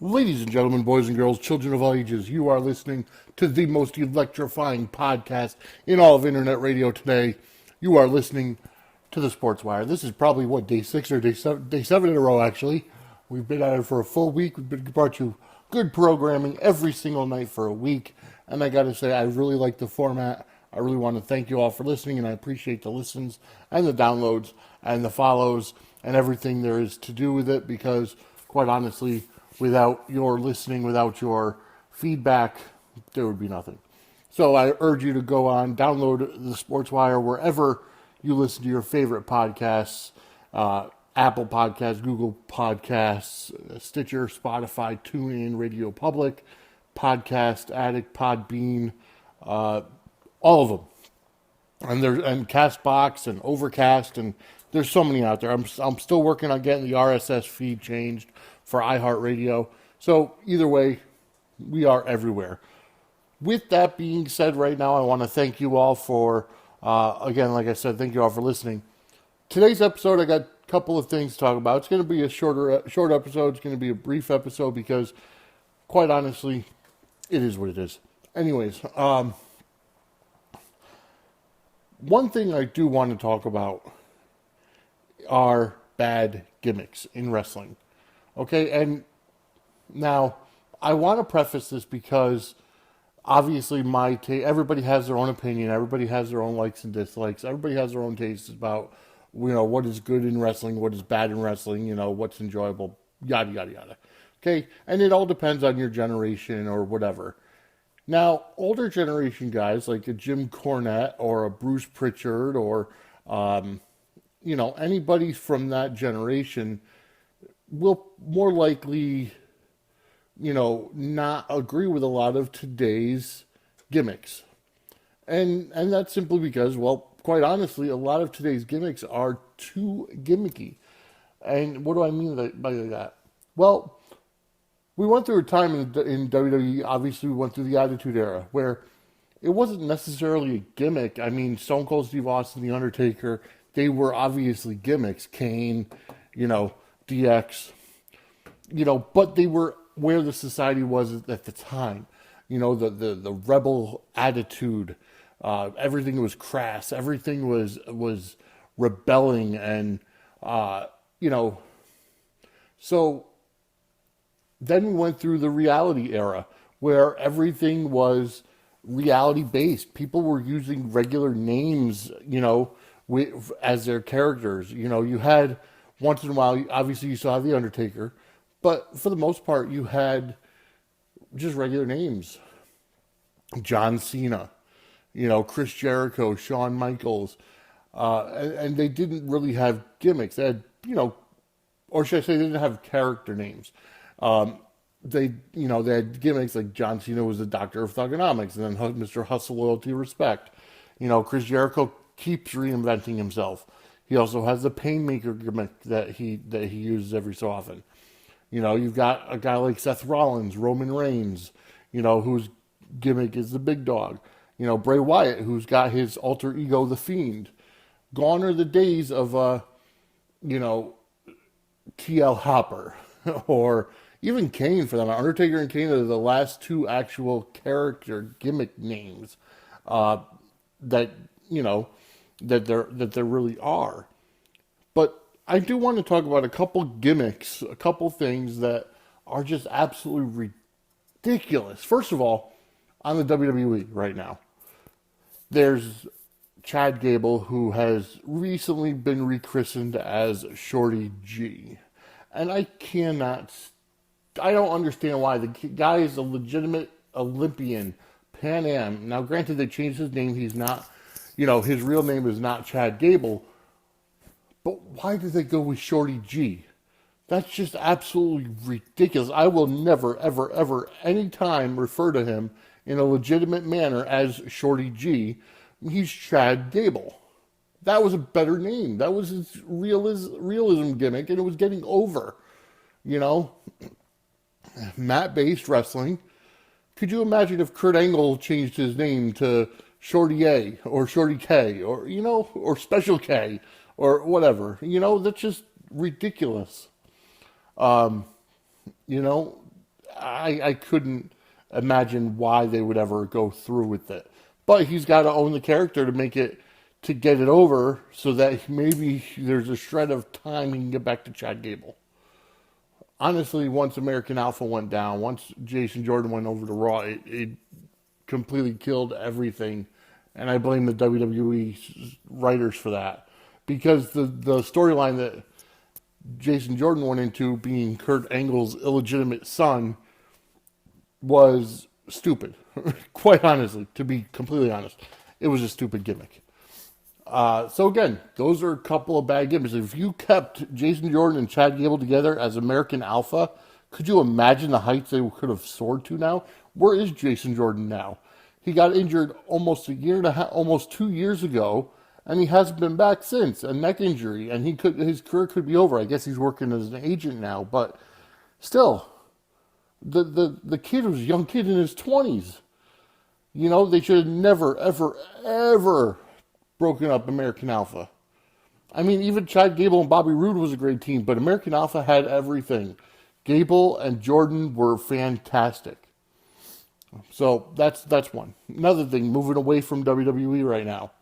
Ladies and gentlemen, boys and girls, children of all ages, you are listening to the most electrifying podcast in all of internet radio today. You are listening to the Sports Wire. This is probably, day 6 or day seven in a row, actually. We've been at it for a full week. We've brought you good programming every single night for a week. And I got to say, I really like the format. I really want to thank you all for listening, and I appreciate the listens and the downloads and the follows and everything there is to do with it, because, quite honestly, without your listening, without your feedback, there would be nothing. So I urge you to go on, download the Sports Wire wherever you listen to your favorite podcasts, Apple Podcasts, Google Podcasts, Stitcher, Spotify, TuneIn, Radio Public, Podcast Addict, Podbean, all of them. And Castbox and Overcast, and there's so many out there. I'm still working on getting the RSS feed changed for iHeartRadio. So either way, we are everywhere. With that being said, right now I want to thank you all for, again, like I said, thank you all for listening. Today's episode, I got a couple of things to talk about. It's going to be a short episode. It's going to be a brief episode because, quite honestly, it is what it is. Anyways, one thing I do want to talk about are bad gimmicks in wrestling. Okay, and now I want to preface this because obviously everybody has their own opinion, everybody has their own likes and dislikes, everybody has their own tastes about, what is good in wrestling, what is bad in wrestling, what's enjoyable, yada, yada, yada. Okay, and it all depends on your generation or whatever. Now, older generation guys like a Jim Cornette or a Bruce Pritchard or, anybody from that generation will more likely, not agree with a lot of today's gimmicks. And that's simply because, well, quite honestly, a lot of today's gimmicks are too gimmicky. And what do I mean by that? Well, we went through a time in WWE, obviously we went through the Attitude Era, where it wasn't necessarily a gimmick. I mean, Stone Cold Steve Austin, The Undertaker, they were obviously gimmicks. Kane, DX, but they were where the society was at the time. The rebel attitude, everything was crass, everything was rebelling, and so then we went through the reality era where everything was reality based. People were using regular names, as their characters. You had, once in a while, obviously you saw The Undertaker, but for the most part, you had just regular names. John Cena, Chris Jericho, Shawn Michaels, and they didn't really have gimmicks. They had, or should I say, they didn't have character names. They had gimmicks like John Cena was the Doctor of Thugonomics, and then Mr. Hustle, Loyalty, Respect. Chris Jericho keeps reinventing himself. He also has the Painmaker gimmick that he uses every so often. You've got a guy like Seth Rollins, Roman Reigns, whose gimmick is the Big Dog. Bray Wyatt, who's got his alter ego, the Fiend. Gone are the days of, T.L. Hopper, or even Kane, for that. Undertaker and Kane are the last two actual character gimmick names that there really are. But I do want to talk about a couple gimmicks, a couple things that are just absolutely ridiculous. First of all, on the WWE right now, there's Chad Gable, who has recently been rechristened as Shorty G. And I don't understand why. The guy is a legitimate Olympian, Pan Am. Now, granted, they changed his name. He's not, his real name is not Chad Gable. But why did they go with Shorty G? That's just absolutely ridiculous. I will never, ever, ever, anytime refer to him in a legitimate manner as Shorty G. He's Chad Gable. That was a better name. That was his realism gimmick, and it was getting over. Mat-based wrestling. Could you imagine if Kurt Angle changed his name to Shorty A or Shorty K or or Special K or whatever? That's just ridiculous. I couldn't imagine why they would ever go through with it. But he's got to own the character to get it over, so that maybe there's a shred of time he can get back to Chad Gable. Honestly, once American Alpha went down, once Jason Jordan went over to Raw, it completely killed everything, and I blame the WWE writers for that, because the storyline that Jason Jordan went into, being Kurt Angle's illegitimate son, was stupid. Quite honestly, to be completely honest, it was a stupid gimmick. So again, those are a couple of bad gimmicks. If you kept Jason Jordan and Chad Gable together as American Alpha, could you imagine the heights they could have soared to now? Where is Jason Jordan now? He got injured almost a year and a half, almost 2 years ago, and he hasn't been back since. A neck injury, and his career could be over. I guess he's working as an agent now, but still, the kid was a young kid in his 20s. You know, they should have never, ever, ever broken up American Alpha. I mean, even Chad Gable and Bobby Roode was a great team, but American Alpha had everything. Gable and Jordan were fantastic. So that's one. Another thing, moving away from WWE right now.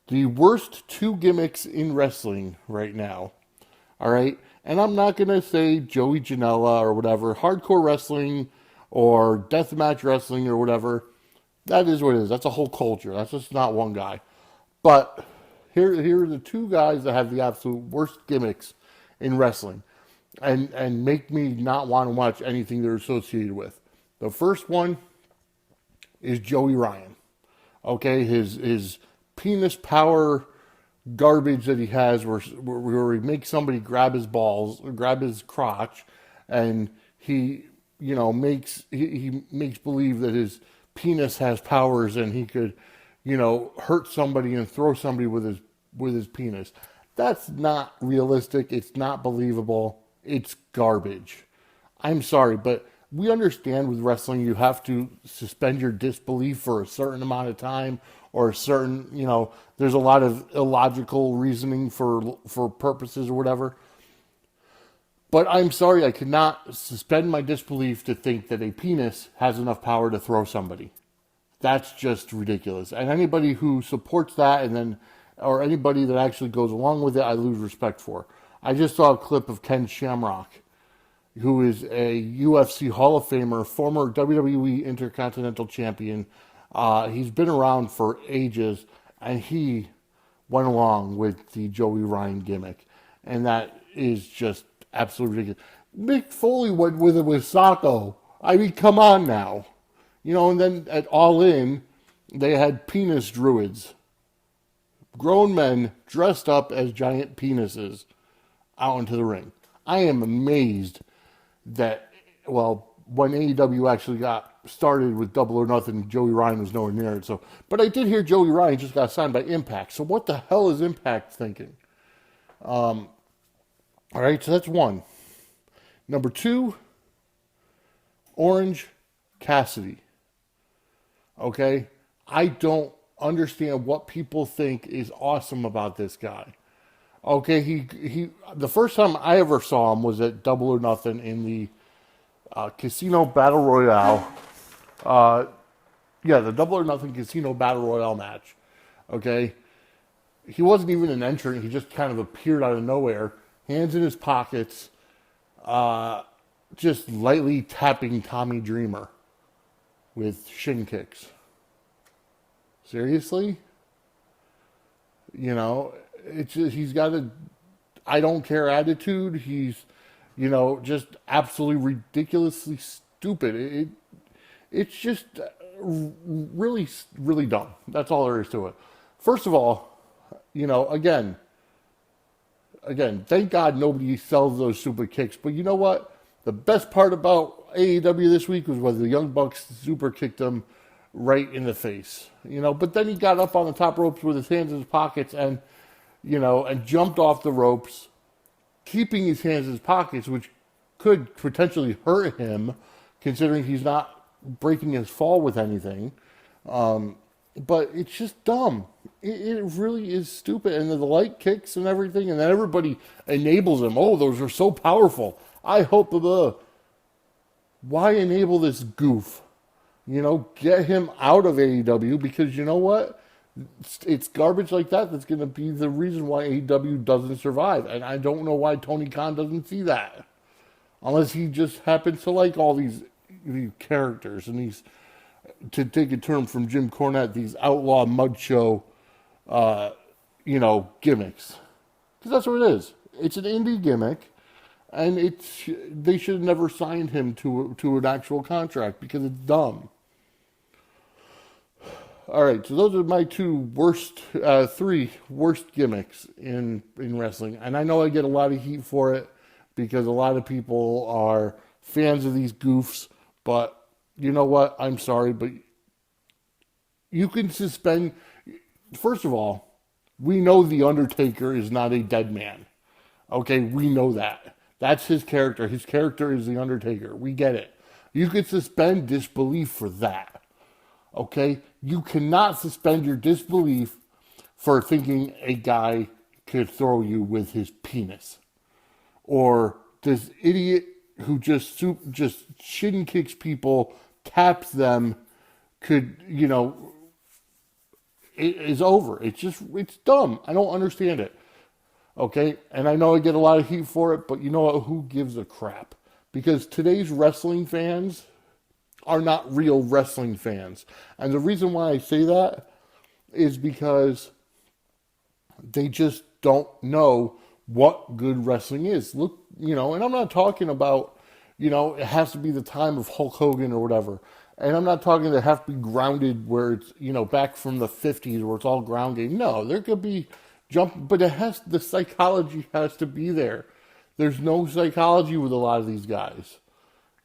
The worst two gimmicks in wrestling right now. All right? And I'm not going to say Joey Janela or whatever. Hardcore wrestling or deathmatch wrestling or whatever. That is what it is. That's a whole culture. That's just not one guy. But here are the two guys that have the absolute worst gimmicks in wrestling. And make me not want to watch anything they're associated with. The first one is Joey Ryan. Okay, his penis power garbage that he has, where he makes somebody grab his balls, or grab his crotch, and he makes believe that his penis has powers and he could hurt somebody and throw somebody with his penis. That's not realistic. It's not believable. It's garbage. I'm sorry, but we understand with wrestling you have to suspend your disbelief for a certain amount of time, or a certain, there's a lot of illogical reasoning for purposes or whatever. But I'm sorry, I cannot suspend my disbelief to think that a penis has enough power to throw somebody. That's just ridiculous. And anybody who supports that or anybody that actually goes along with it, I lose respect for. I just saw a clip of Ken Shamrock, who is a UFC Hall of Famer, former WWE Intercontinental Champion. He's been around for ages, and he went along with the Joey Ryan gimmick. And that is just absolutely ridiculous. Mick Foley went with it with Sacco. I mean, come on now. And then at All In, they had penis druids. Grown men dressed up as giant penises out into the ring. I am amazed that, when AEW actually got started with Double or Nothing, Joey Ryan was nowhere near it. But I did hear Joey Ryan just got signed by Impact. So what the hell is Impact thinking? All right, so that's one. Number two, Orange Cassidy. Okay? I don't understand what people think is awesome about this guy. Okay, he the first time I ever saw him was at Double or Nothing in the Casino Battle Royale. The Double or Nothing Casino Battle Royale match. Okay? He wasn't even an entrant. He just kind of appeared out of nowhere. Hands in his pockets. Just lightly tapping Tommy Dreamer with shin kicks. Seriously? It's just, he's got a I don't care attitude. He's, just absolutely ridiculously stupid. It's just really, really dumb. That's all there is to it. First of all, again, thank God nobody sells those super kicks. But you know what? The best part about AEW this week was when the Young Bucks super kicked him right in the face. But then he got up on the top ropes with his hands in his pockets and jumped off the ropes, keeping his hands in his pockets, which could potentially hurt him, considering he's not breaking his fall with anything. But it's just dumb. It really is stupid. And the light kicks and everything, and then everybody enables him. Oh, those are so powerful. I hope Why enable this goof? Get him out of AEW, because you know what? It's garbage like that that's going to be the reason why AEW doesn't survive. And I don't know why Tony Khan doesn't see that. Unless he just happens to like all these characters and these, to take a term from Jim Cornette, these outlaw mud show, gimmicks. Because that's what it is. It's an indie gimmick, and they should have never signed him to an actual contract because it's dumb. All right, so those are my three worst gimmicks in wrestling, and I know I get a lot of heat for it because a lot of people are fans of these goofs. But you know what? I'm sorry, but you can suspend. First of all, we know The Undertaker is not a dead man. Okay, we know that. That's his character. His character is The Undertaker. We get it. You could suspend disbelief for that. Okay? You cannot suspend your disbelief for thinking a guy could throw you with his penis. Or this idiot who just shin kicks people, taps them, could, it is over. It's dumb. I don't understand it. Okay? And I know I get a lot of heat for it, but you know what? Who gives a crap? Because today's wrestling fans are not real wrestling fans. And the reason why I say that is because they just don't know what good wrestling is. Look, and I'm not talking about, it has to be the time of Hulk Hogan or whatever. And I'm not talking that have to be grounded where it's, back from the 50s where it's all ground game. No, there could be but the psychology has to be there. There's no psychology with a lot of these guys,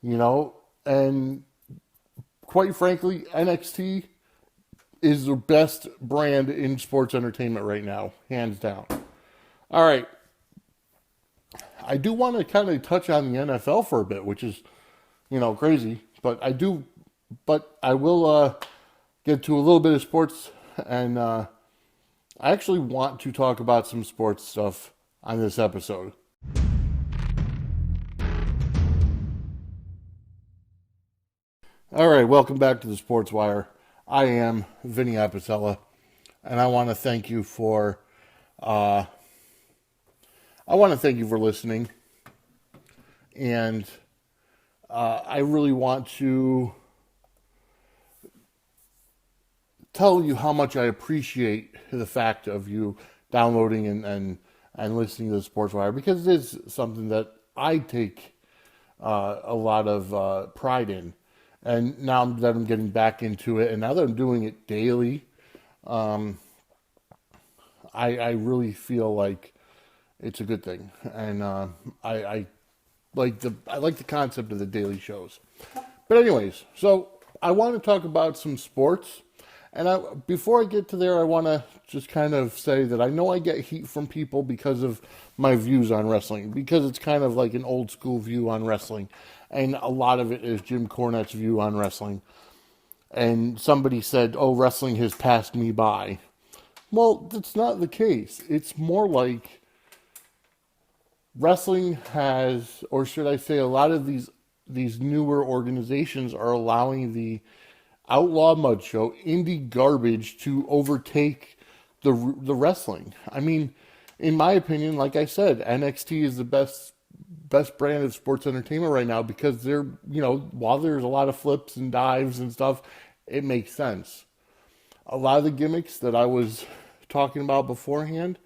and quite frankly, NXT is the best brand in sports entertainment right now, hands down. All right. I do want to kind of touch on the NFL for a bit, which is, crazy, but I will get to a little bit of sports, and I actually want to talk about some sports stuff on this episode. All right, welcome back to the Sports Wire. I am Vinny Apicella, and I want to thank you for listening. And I really want to tell you how much I appreciate the fact of you downloading and listening to the Sports Wire, because it is something that I take a lot of pride in. And now that I'm getting back into it, and now that I'm doing it daily, I really feel like it's a good thing, and I like the concept of the daily shows. But anyways, so I want to talk about some sports, and before I get to there, I want to just kind of say that I know I get heat from people because of my views on wrestling, because it's kind of like an old school view on wrestling, and a lot of it is Jim Cornette's view on wrestling. And somebody said, "Oh, wrestling has passed me by." Well, that's not the case. It's more like wrestling has, or should I say, a lot of these newer organizations are allowing the outlaw mud show, indie garbage, to overtake the wrestling. I mean, in my opinion, like I said, NXT is the best brand of sports entertainment right now, because they're, while there's a lot of flips and dives and stuff, it makes sense. A lot of the gimmicks that I was talking about beforehand,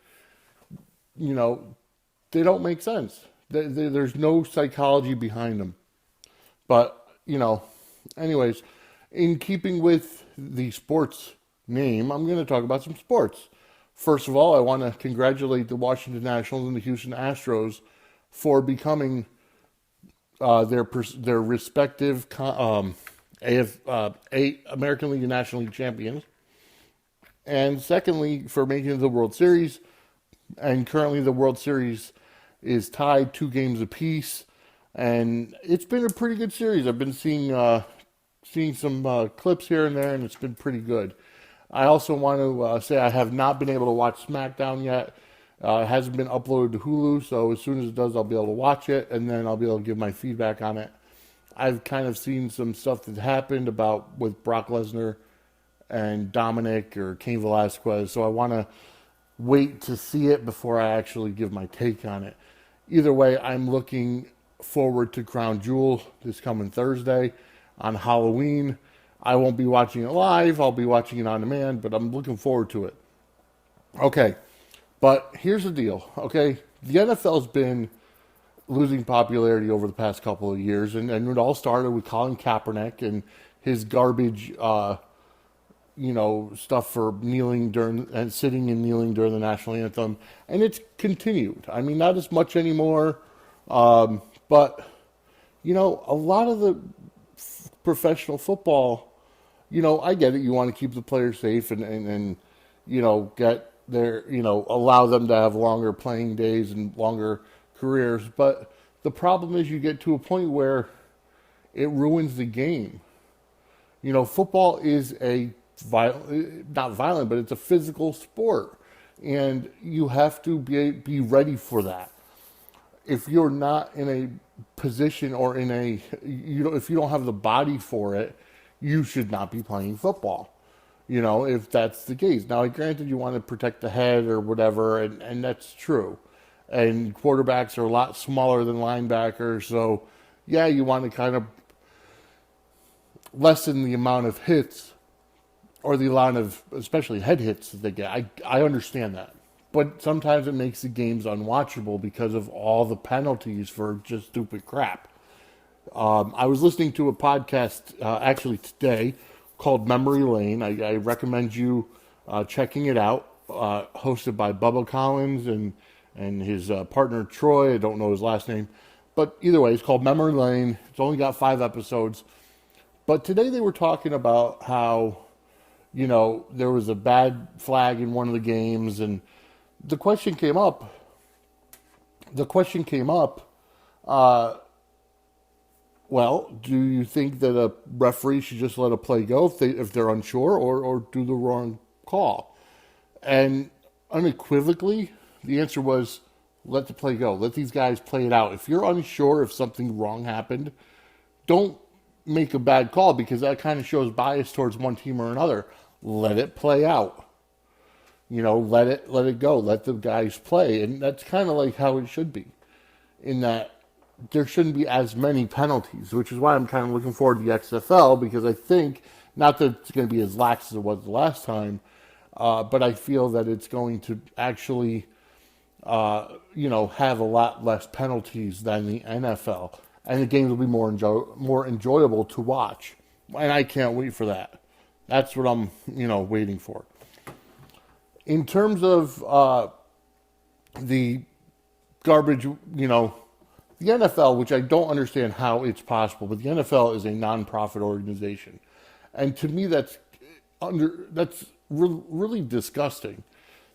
they don't make sense. There's no psychology behind them. But, anyways, in keeping with the sports name, I'm going to talk about some sports. First of all, I want to congratulate the Washington Nationals and the Houston Astros for becoming their respective American League and National League champions. And secondly, for making it to the World Series. And currently the World Series is tied 2 games apiece. And it's been a pretty good series. I've been seeing some clips here and there, and it's been pretty good. I also want to say I have not been able to watch SmackDown yet. It hasn't been uploaded to Hulu, so as soon as it does, I'll be able to watch it, and then I'll be able to give my feedback on it. I've kind of seen some stuff that happened about with Brock Lesnar and Dominic or Cain Velasquez, so I want to wait to see it before I actually give my take on it. Either way, I'm looking forward to Crown Jewel this coming Thursday on Halloween. I won't be watching it live. I'll be watching it on demand, but I'm looking forward to it. Okay, but here's the deal, okay? The NFL's been losing popularity over the past couple of years, and it all started with Colin Kaepernick and his garbage, stuff for kneeling during and sitting and kneeling during the national anthem, and it's continued. I mean, not as much anymore, but a lot of the professional football, I get it. You want to keep the players safe and get their, allow them to have longer playing days and longer careers. But the problem is you get to a point where it ruins the game. Football is not violent, but it's a physical sport. And you have to be ready for that. If you're not in a position or if you don't have the body for it, you should not be playing football. If that's the case. Now, granted, you want to protect the head or whatever, and that's true. And quarterbacks are a lot smaller than linebackers, so yeah, you want to kind of lessen the amount of hits or the amount of, especially head hits that they get. I understand that. But sometimes it makes the games unwatchable because of all the penalties for just stupid crap. I was listening to a podcast actually today called Memory Lane. I recommend you checking it out. Hosted by Bubba Collins and his partner Troy. I don't know his last name. But either way, it's called Memory Lane. It's only got 5 episodes. But today they were talking about how, there was a bad flag in one of the games, and the question came up, well, do you think that a referee should just let a play go if they're unsure or do the wrong call? And unequivocally, the answer was let the play go. Let these guys play it out. If you're unsure if something wrong happened, don't make a bad call because that kind of shows bias towards one team or another. Let it play out. Let it go. Let the guys play. And that's kind of like how it should be, in that there shouldn't be as many penalties, which is why I'm kind of looking forward to the XFL, because I think, not that it's going to be as lax as it was the last time, but I feel that it's going to actually, have a lot less penalties than the NFL. And the games will be more enjoyable to watch. And I can't wait for that. That's what I'm, waiting for. In terms of the garbage, the NFL, which I don't understand how it's possible, but the NFL is a non-profit organization. And to me, that's really disgusting.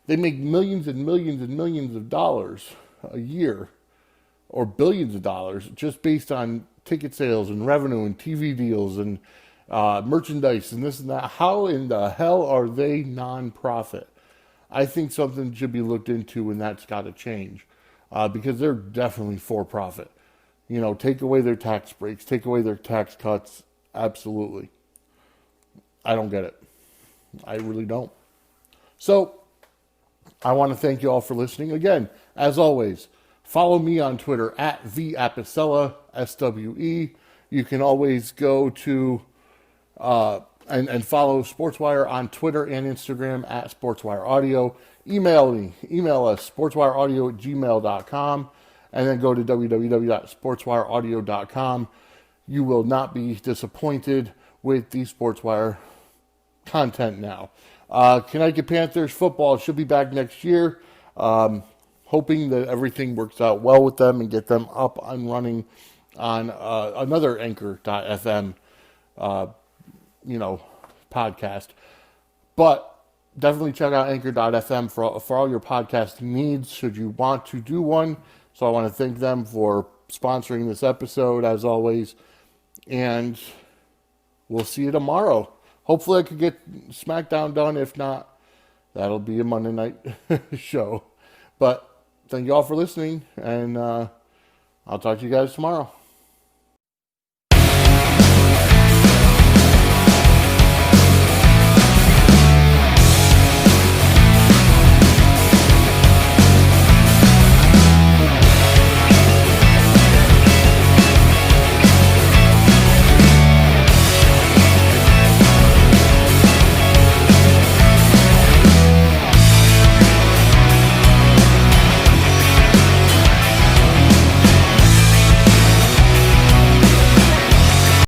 They make millions and millions and millions of dollars a year, or billions of dollars, just based on ticket sales and revenue and TV deals and merchandise and this and that. How in the hell are they non-profit? I think something should be looked into, and that's got to change. Because they're definitely for profit. Take away their tax breaks, take away their tax cuts. Absolutely. I don't get it. I really don't. So, I want to thank you all for listening. Again, as always, follow me on Twitter at @VApicella, SWE. You can always go to and follow SportsWire on Twitter and Instagram at SportsWire Audio. Email us, sportswireaudio@gmail.com, and then go to www.sportswireaudio.com. You will not be disappointed with the SportsWire content now. Connecticut Panthers football should be back next year. Hoping that everything works out well with them and get them up and running on another Anchor.fm, podcast. But definitely check out Anchor.fm for all your podcast needs should you want to do one. So I want to thank them for sponsoring this episode, as always. And we'll see you tomorrow. Hopefully I could get SmackDown done. If not, that'll be a Monday night show. But thank you all for listening, and I'll talk to you guys tomorrow.